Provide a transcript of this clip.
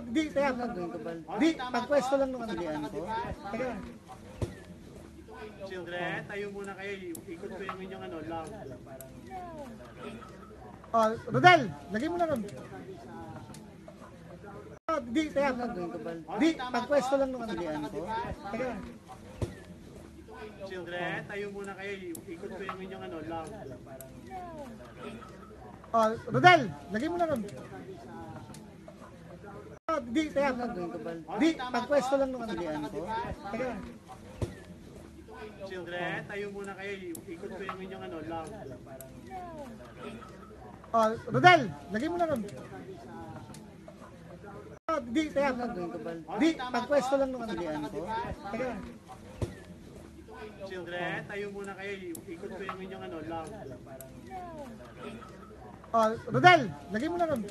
Di, kaya. Di, pagpwesto lang nung ano. Teka. Children, tayo muna kayo. Ikot ko yung inyong ano, lang. Rodel, lagay mo na ron. Di, kaya. Di, pagpwesto lang nung ano. Teka. Children, tayo muna kayo. Ikot ko yung inyong ano, lang. Rodel, lagay mo na ron. Di, kaya. Di, pagpwesto lang nung ano. Teka. Children, tayo muna kayo. Ikot ko yung inyong ano, lang. Rodel, lagay mo na ron. Di, kaya. Di, pagpwesto lang nung ano. Teka. Children, tayo muna kayo. Ikot ko yung inyong ano, lang. Rodel, lagay mo na ron.